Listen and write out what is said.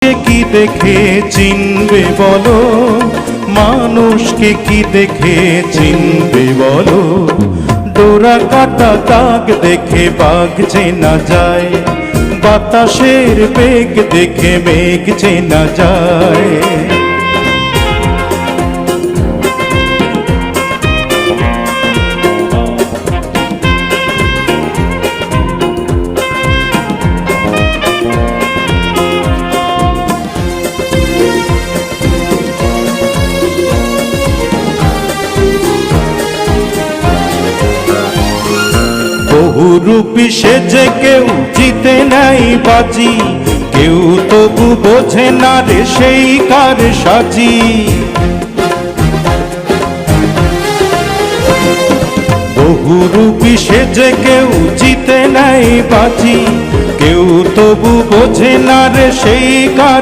মানুষকে কি দেখে চিনবে বলো, মানুষকে কি দেখে চিনবে বলো। ডোরা কাটা দাগ দেখে বাঘ চেনা যায়, বাতাসের বেগ দেখে মেঘ চেনা যায়। বহুরূপী সেজে কেউ জিতে নাই বাজি, কেউ তবু বোঝে না রে সেই কার সাজি। বহুরূপী সেজে কেউ জিতে নাই বাজি, কেউ তবু বোঝে না রে সেই কার